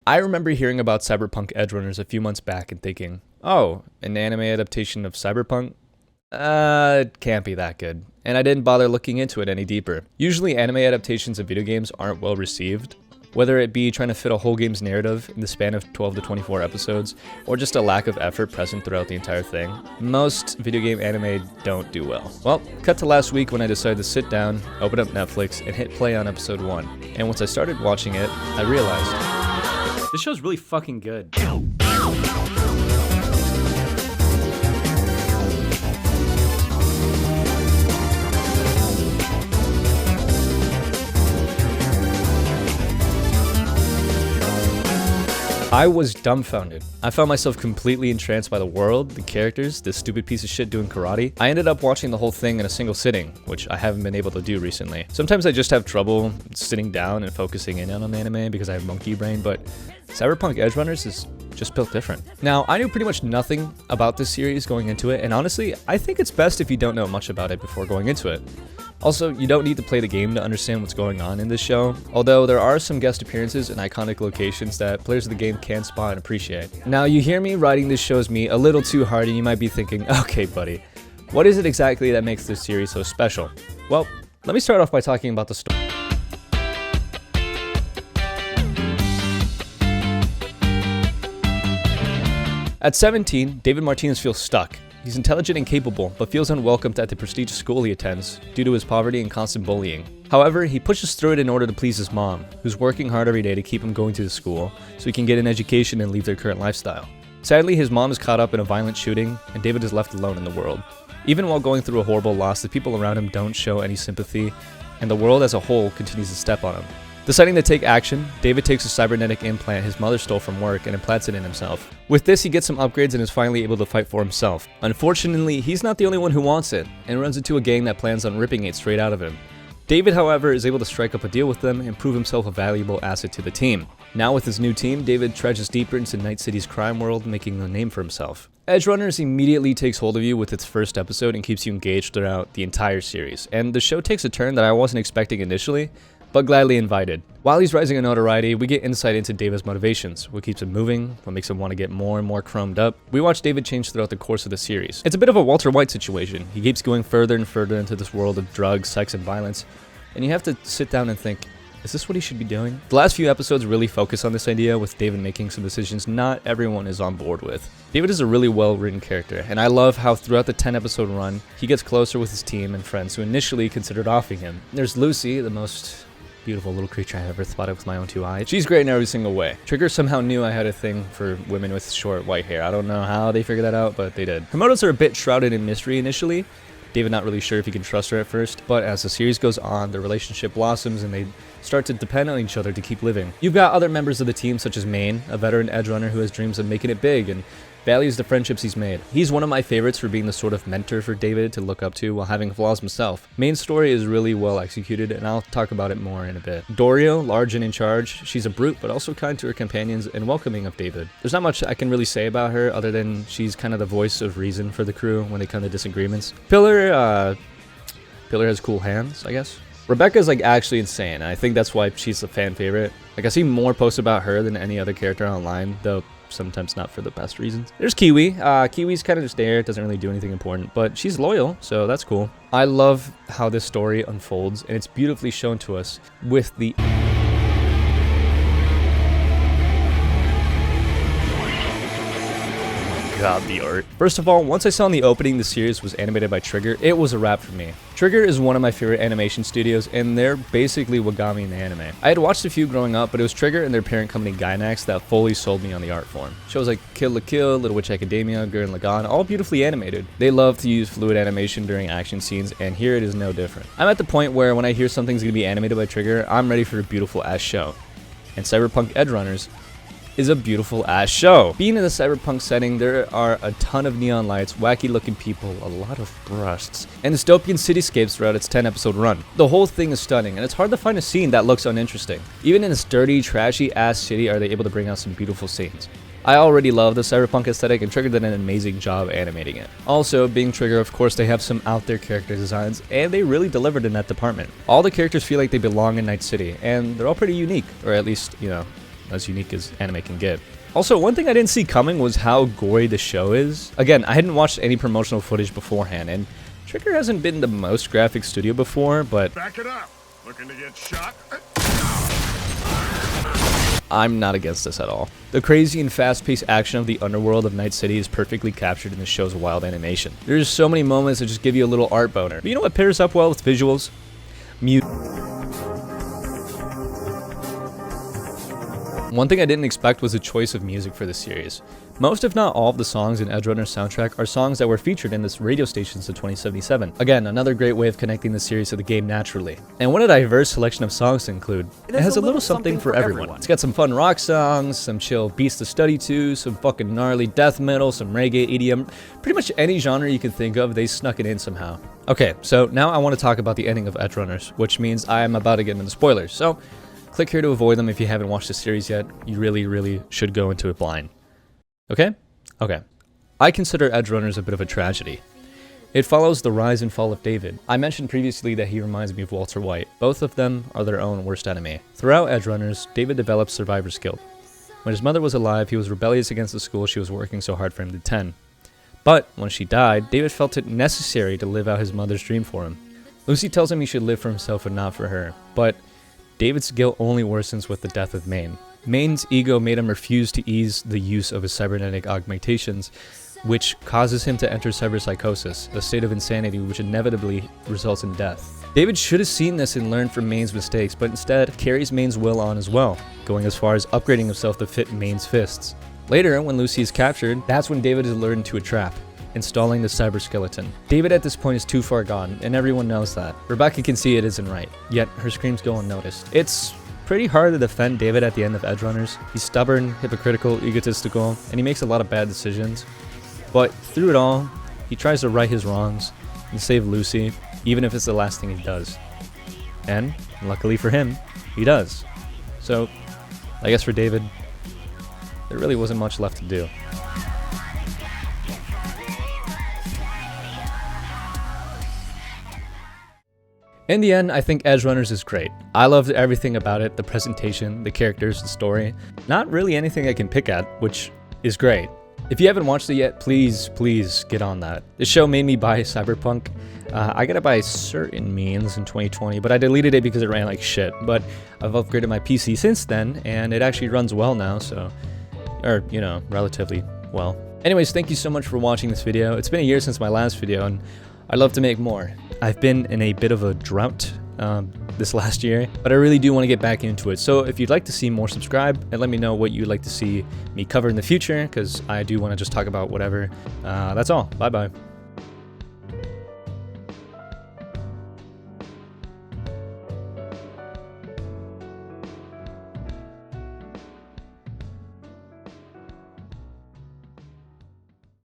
I remember hearing about Cyberpunk Edgerunners a few months back and thinking, oh, an anime adaptation of Cyberpunk? It can't be that good. And I didn't bother looking into it any deeper. Usually anime adaptations of video games aren't well received, whether it be trying to fit a whole game's narrative in the span of 12 to 24 episodes, or just a lack of effort present throughout the entire thing. Most video game anime don't do well. Well, cut to last week when I decided to sit down, open up Netflix, and hit play on episode 1. And once I started watching it, I realized this show's really fucking good. I was dumbfounded. I found myself completely entranced by the world, the characters, this stupid piece of shit doing karate. I ended up watching the whole thing in a single sitting, which I haven't been able to do recently. Sometimes I just have trouble sitting down and focusing in on an anime because I have monkey brain, but Cyberpunk Edgerunners is just built different. Now, I knew pretty much nothing about this series going into it, and honestly, I think it's best if you don't know much about it before going into it. Also, you don't need to play the game to understand what's going on in this show, although there are some guest appearances and iconic locations that players of the game can spot and appreciate. Now, you hear me writing this show's meat a little too hard and you might be thinking, okay buddy, what is it exactly that makes this series so special? Well, let me start off by talking about the story. At 17, David Martinez feels stuck. He's intelligent and capable, but feels unwelcomed at the prestigious school he attends due to his poverty and constant bullying. However, he pushes through it in order to please his mom, who's working hard every day to keep him going to the school so he can get an education and leave their current lifestyle. Sadly, his mom is caught up in a violent shooting, and David is left alone in the world. Even while going through a horrible loss, the people around him don't show any sympathy, and the world as a whole continues to step on him. Deciding to take action, David takes a cybernetic implant his mother stole from work and implants it in himself. With this, he gets some upgrades and is finally able to fight for himself. Unfortunately, he's not the only one who wants it, and runs into a gang that plans on ripping it straight out of him. David, however, is able to strike up a deal with them and prove himself a valuable asset to the team. Now with his new team, David treads deeper into Night City's crime world, making a name for himself. Edgerunners immediately takes hold of you with its first episode and keeps you engaged throughout the entire series, and the show takes a turn that I wasn't expecting initially, but gladly invited. While he's rising in notoriety, we get insight into David's motivations, what keeps him moving, what makes him want to get more and more chromed up. We watch David change throughout the course of the series. It's a bit of a Walter White situation. He keeps going further and further into this world of drugs, sex, and violence, and you have to sit down and think, is this what he should be doing? The last few episodes really focus on this idea, with David making some decisions not everyone is on board with. David is a really well-written character, and I love how throughout the 10-episode run, he gets closer with his team and friends who initially considered offing him. There's Lucy, the most beautiful little creature I've ever spotted with my own 2 eyes. She's great in every single way. Trigger somehow knew I had a thing for women with short white hair. I don't know how they figured that out, but they did. Her motives are a bit shrouded in mystery initially. David not really sure if he can trust her at first, but as the series goes on, the relationship blossoms and they start to depend on each other to keep living. You've got other members of the team such as Maine, a veteran edgerunner who has dreams of making it big and values the friendships he's made. He's one of my favorites for being the sort of mentor for David to look up to while having flaws himself. Maine's story is really well executed, and I'll talk about it more in a bit. Dorio, large and in charge, she's a brute but also kind to her companions and welcoming of David. There's not much I can really say about her other than she's kind of the voice of reason for the crew when they come to disagreements. Pillar has cool hands, I guess. Rebecca's like actually insane, and I think that's why she's a fan favorite. Like, I see more posts about her than any other character online, though sometimes not for the best reasons. There's Kiwi. Kiwi's kind of just there, doesn't really do anything important, but she's loyal, so that's cool. I love how this story unfolds, and it's beautifully shown to us with the God, the art. First of all, once I saw in the opening the series was animated by Trigger, it was a wrap for me. Trigger is one of my favorite animation studios, and they're basically Wagami in the anime. I had watched a few growing up, but it was Trigger and their parent company Gainax that fully sold me on the art form. Shows like Kill la Kill, Little Witch Academia, Gurren Lagann, all beautifully animated. They love to use fluid animation during action scenes, and here it is no different. I'm at the point where when I hear something's gonna be animated by Trigger, I'm ready for a beautiful ass show. And Cyberpunk Edgerunners is a beautiful ass show. Being in the cyberpunk setting, there are a ton of neon lights, wacky looking people, a lot of breasts, and dystopian cityscapes throughout its 10-episode run. The whole thing is stunning, and it's hard to find a scene that looks uninteresting. Even in this dirty, trashy ass city are they able to bring out some beautiful scenes. I already love the cyberpunk aesthetic, and Trigger did an amazing job animating it. Also, being Trigger, of course, they have some out there character designs, and they really delivered in that department. All the characters feel like they belong in Night City, and they're all pretty unique, or at least, you know, as unique as anime can get. Also, one thing I didn't see coming was how gory the show is. Again, I hadn't watched any promotional footage beforehand, and Trigger hasn't been the most graphic studio before, but Back it up. Looking to get shot? I'm not against this at all. The crazy and fast-paced action of the underworld of Night City is perfectly captured in the show's wild animation. There's so many moments that just give you a little art boner. But you know what pairs up well with visuals? One thing I didn't expect was the choice of music for this series. Most if not all of the songs in Edgerunners soundtrack are songs that were featured in this radio station since 2077. Again, another great way of connecting the series to the game naturally. And what a diverse selection of songs to include. It has a little something for everyone. It's got some fun rock songs, some chill beats to study to, some fucking gnarly death metal, some reggae, EDM, pretty much any genre you can think of, they snuck it in somehow. Okay, so now I want to talk about the ending of Edgerunners, which means I am about to get into the spoilers. So click here to avoid them if you haven't watched the series yet. You really should go into it blind. Okay? Okay. I consider Edgerunners a bit of a tragedy. It follows the rise and fall of David. I mentioned previously that he reminds me of Walter White. Both of them are their own worst enemy. Throughout Edgerunners, David develops survivor's guilt. When his mother was alive, he was rebellious against the school she was working so hard for him to attend. But when she died, David felt it necessary to live out his mother's dream for him. Lucy tells him he should live for himself and not for her, but David's guilt only worsens with the death of Maine. Maine's ego made him refuse to ease the use of his cybernetic augmentations, which causes him to enter cyberpsychosis, a state of insanity which inevitably results in death. David should have seen this and learned from Maine's mistakes, but instead carries Maine's will on as well, going as far as upgrading himself to fit Maine's fists. Later, when Lucy is captured, that's when David is lured into a trap, installing the cyber skeleton. David at this point is too far gone, and everyone knows that. Rebecca can see it isn't right, yet her screams go unnoticed. It's pretty hard to defend David at the end of Edgerunners. He's stubborn, hypocritical, egotistical, and he makes a lot of bad decisions. But through it all, he tries to right his wrongs and save Lucy, even if it's the last thing he does. And, luckily for him, he does. So, I guess for David, there really wasn't much left to do. In the end, I think Edgerunners is great. I loved everything about it, the presentation, the characters, the story. Not really anything I can pick at, which is great. If you haven't watched it yet, please get on that. This show made me buy Cyberpunk. I got it by certain means in 2020, but I deleted it because it ran like shit. But I've upgraded my PC since then, and it actually runs well now, so... Or, you know, relatively well. Anyways, thank you so much for watching this video. It's been a year since my last video, and I'd love to make more. I've been in a bit of a drought this last year, but I really do want to get back into it. So if you'd like to see more, subscribe and let me know what you'd like to see me cover in the future, because I do want to just talk about whatever. That's all. Bye bye.